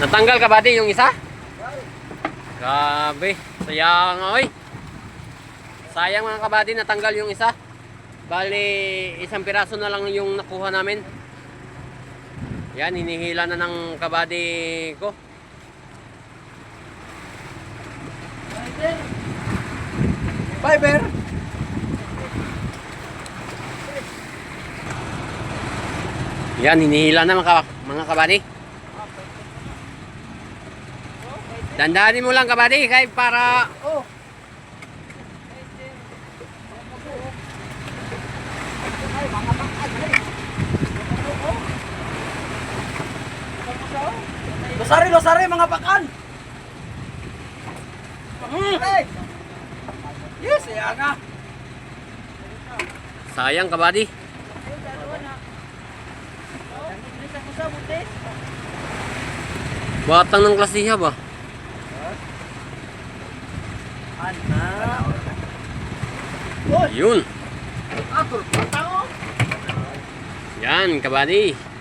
Natanggal ka ba yung isa? Grabe, sayang oy. Sayang mga kabady, natanggal yung isa. Bali, isang piraso na lang yung nakuha namin. Yan, hinihila na ng kabady ko. Fiber. Yan, hinihila na mga kabady. Dandanin mo lang kabady, kay para Losari mga pakan. Yes, yan nga. sayang kabady. Batang ng klasiha ba? Yun. Yan kabady.